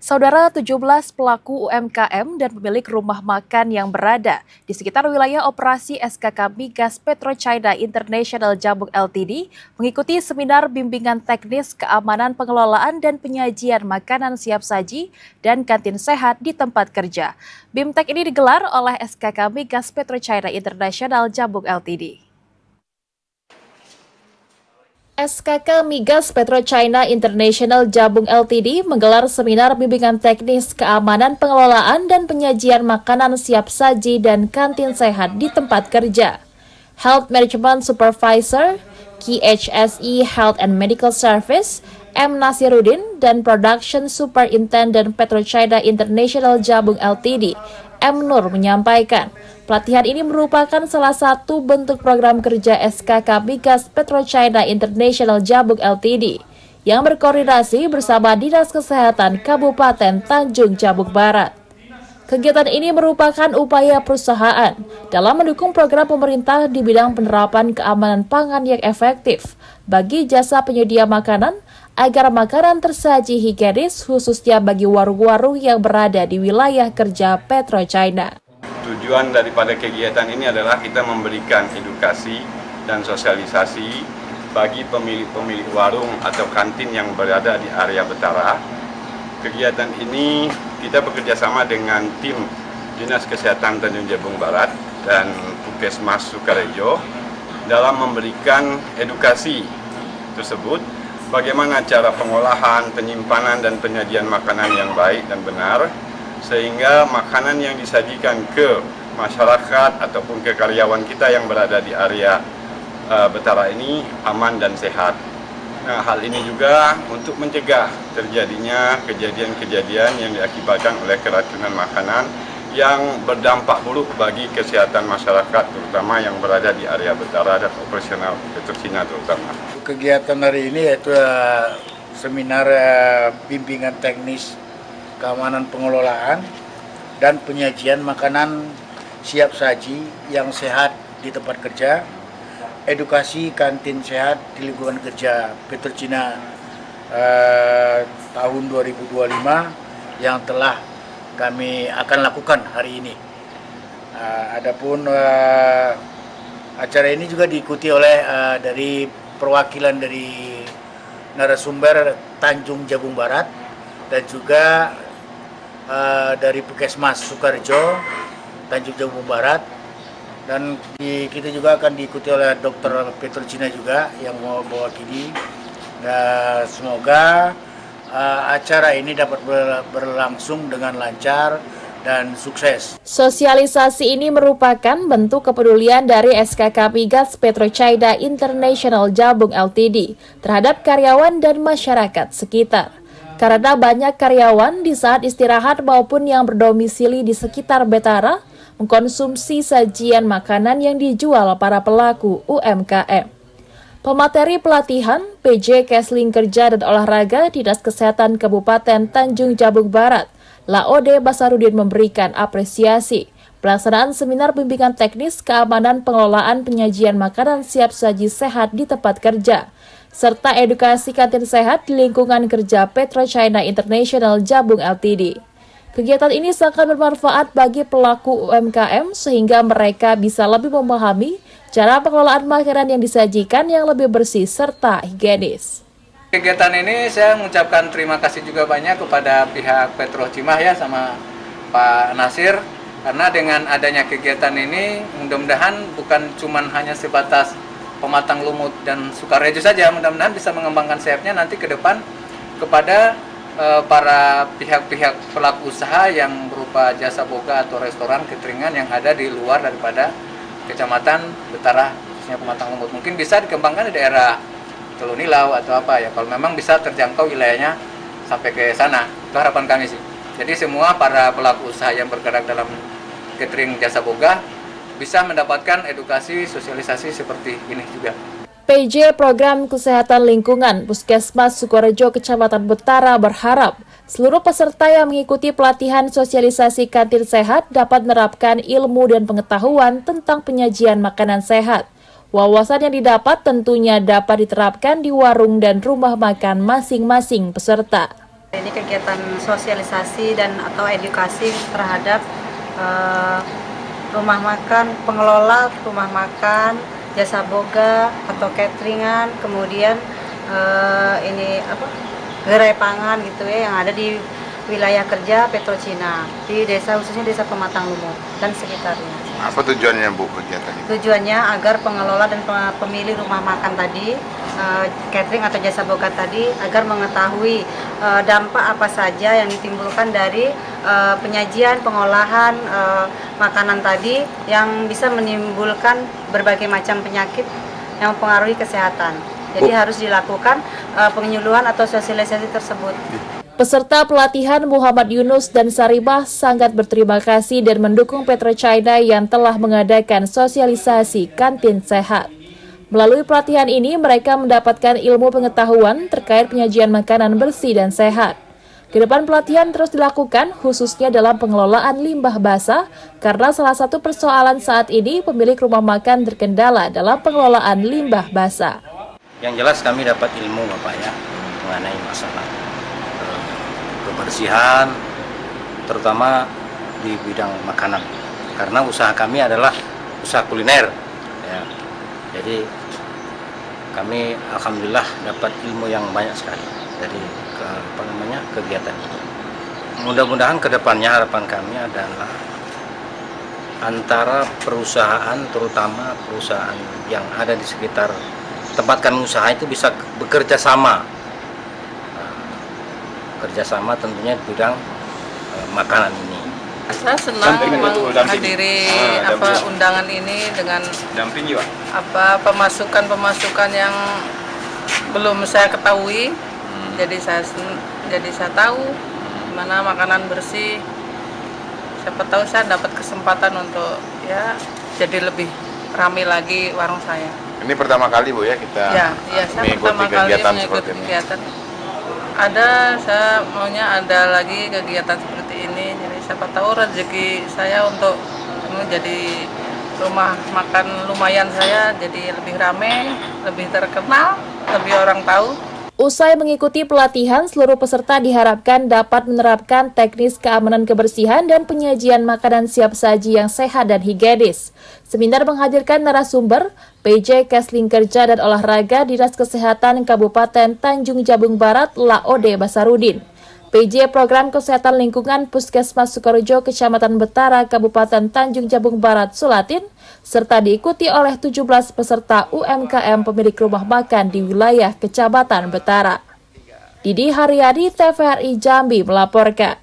Saudara 17 pelaku UMKM dan pemilik rumah makan yang berada di sekitar wilayah operasi SKK Migas PetroChina International Jabung Ltd mengikuti seminar bimbingan teknis keamanan pengelolaan dan penyajian makanan siap saji dan kantin sehat di tempat kerja. BIMTEK ini digelar oleh SKK Migas PetroChina International Jabung Ltd. SKK Migas PetroChina International Jabung Ltd menggelar seminar bimbingan teknis keamanan pengelolaan dan penyajian makanan siap saji dan kantin sehat di tempat kerja. Health Management Supervisor, KHSE Health and Medical Service, M. Nasiruddin, dan Production Superintendent PetroChina International Jabung Ltd, M. Nur menyampaikan, pelatihan ini merupakan salah satu bentuk program kerja SKK Migas PetroChina International Jabung Ltd yang berkoordinasi bersama Dinas Kesehatan Kabupaten Tanjung Jabung Barat. Kegiatan ini merupakan upaya perusahaan dalam mendukung program pemerintah di bidang penerapan keamanan pangan yang efektif bagi jasa penyedia makanan agar makanan tersaji higienis khususnya bagi warung-warung yang berada di wilayah kerja PetroChina. Tujuan daripada kegiatan ini adalah kita memberikan edukasi dan sosialisasi bagi pemilik-pemilik warung atau kantin yang berada di area Betara. Kegiatan ini kita bekerjasama dengan tim Dinas Kesehatan Tanjung Jabung Barat dan Puskesmas Sukarejo dalam memberikan edukasi tersebut, bagaimana cara pengolahan, penyimpanan, dan penyajian makanan yang baik dan benar, sehingga makanan yang disajikan ke masyarakat ataupun ke karyawan kita yang berada di area Betara ini aman dan sehat. Nah, hal ini juga untuk mencegah terjadinya kejadian-kejadian yang diakibatkan oleh keracunan makanan yang berdampak buruk bagi kesehatan masyarakat, terutama yang berada di area Betara dan operasional PetroChina terutama. Kegiatan hari ini yaitu seminar bimbingan teknis keamanan pengelolaan dan penyajian makanan siap saji yang sehat di tempat kerja, edukasi kantin sehat di lingkungan kerja PetroChina tahun 2025 yang telah kami akan lakukan hari ini. Adapun acara ini juga diikuti oleh dari perwakilan dari narasumber Tanjung Jabung Barat dan juga dari Puskesmas Sukarejo Tanjung Jabung Barat, dan kita juga akan diikuti oleh dokter PetroChina juga yang mewakili. Semoga acara ini dapat berlangsung dengan lancar dan sukses. Sosialisasi ini merupakan bentuk kepedulian dari SKK Migas PetroChina International Jabung Ltd terhadap karyawan dan masyarakat sekitar. Karena banyak karyawan di saat istirahat maupun yang berdomisili di sekitar Betara mengkonsumsi sajian makanan yang dijual para pelaku UMKM. Pemateri pelatihan PJ Kesling Kerja dan Olahraga Dinas Kesehatan Kabupaten Tanjung Jabung Barat, Laode Basarudin memberikan apresiasi pelaksanaan seminar bimbingan teknis keamanan pengelolaan penyajian makanan siap saji sehat di tempat kerja, serta edukasi kantin sehat di lingkungan kerja PetroChina International Jabung Ltd. Kegiatan ini sangat bermanfaat bagi pelaku UMKM sehingga mereka bisa lebih memahami cara pengelolaan makanan yang disajikan yang lebih bersih serta higienis. Kegiatan ini saya mengucapkan terima kasih juga banyak kepada pihak PetroChina ya sama Pak Nasir, karena dengan adanya kegiatan ini mudah-mudahan bukan cuma hanya sebatas Pematang Lumut dan Sukarejo saja, mudah-mudahan bisa mengembangkan sayapnya nanti ke depan kepada para pihak-pihak pelaku usaha yang berupa jasa boga atau restoran cateringan yang ada di luar daripada Kecamatan Betara, khususnya Pematang Lumut. Mungkin bisa dikembangkan di daerah Telunilau atau apa ya, kalau memang bisa terjangkau wilayahnya sampai ke sana. Itu harapan kami sih. Jadi semua para pelaku usaha yang bergerak dalam catering jasa boga bisa mendapatkan edukasi sosialisasi seperti ini juga. PJ Program Kesehatan Lingkungan Puskesmas Sukarejo Kecamatan Betara berharap seluruh peserta yang mengikuti pelatihan sosialisasi kantin sehat dapat menerapkan ilmu dan pengetahuan tentang penyajian makanan sehat. Wawasan yang didapat tentunya dapat diterapkan di warung dan rumah makan masing-masing peserta. Ini kegiatan sosialisasi dan atau edukasi terhadap rumah makan, pengelola rumah makan, jasa boga atau cateringan, kemudian gerai pangan gitu ya, yang ada di wilayah kerja Petrocina di desa, khususnya desa Pematang Lumut dan sekitarnya. Apa tujuannya Bu kegiatan itu? Tujuannya agar pengelola dan pemilik rumah makan tadi, catering atau jasa boga tadi, agar mengetahui dampak apa saja yang ditimbulkan dari penyajian, pengolahan makanan tadi yang bisa menimbulkan berbagai macam penyakit yang mempengaruhi kesehatan. Jadi harus dilakukan penyuluhan atau sosialisasi tersebut. Peserta pelatihan Muhammad Yunus dan Saribah sangat berterima kasih dan mendukung PetroChina yang telah mengadakan sosialisasi kantin sehat. Melalui pelatihan ini, mereka mendapatkan ilmu pengetahuan terkait penyajian makanan bersih dan sehat. Kedepan pelatihan terus dilakukan, khususnya dalam pengelolaan limbah basah, karena salah satu persoalan saat ini pemilik rumah makan terkendala dalam pengelolaan limbah basah. Yang jelas kami dapat ilmu Bapak ya, mengenai masalah kebersihan, terutama di bidang makanan. Karena usaha kami adalah usaha kuliner. Ya. Jadi kami alhamdulillah dapat ilmu yang banyak sekali dari kegiatan ini. Mudah-mudahan kedepannya harapan kami adalah antara perusahaan, terutama perusahaan yang ada di sekitar tempat kami usaha itu bisa bekerja sama. Kerjasama tentunya di bidang makanan ini. Saya senang menghadiri undangan ini dengan pemasukan yang belum saya ketahui. Jadi saya tahu mana makanan bersih. Siapa tahu saya dapat kesempatan untuk ya jadi lebih ramai lagi warung saya. Ini pertama kali Bu ya kita mengikuti kegiatan seperti ini. Saya maunya ada lagi kegiatan seperti ini. Jadi siapa tahu rezeki saya untuk menjadi rumah makan lumayan saya jadi lebih ramai, lebih terkenal, lebih orang tahu. Usai mengikuti pelatihan, seluruh peserta diharapkan dapat menerapkan teknis keamanan kebersihan dan penyajian makanan siap saji yang sehat dan higienis. Seminar menghadirkan narasumber PJ Kesling Kerja dan Olahraga Dinas Kesehatan Kabupaten Tanjung Jabung Barat Laode Basarudin, PJ Program Kesehatan Lingkungan Puskesmas Sukorejo Kecamatan Betara Kabupaten Tanjung Jabung Barat Sulatin, serta diikuti oleh 17 peserta UMKM pemilik rumah makan di wilayah Kecamatan Betara. Didi Haryadi, TVRI Jambi melaporkan.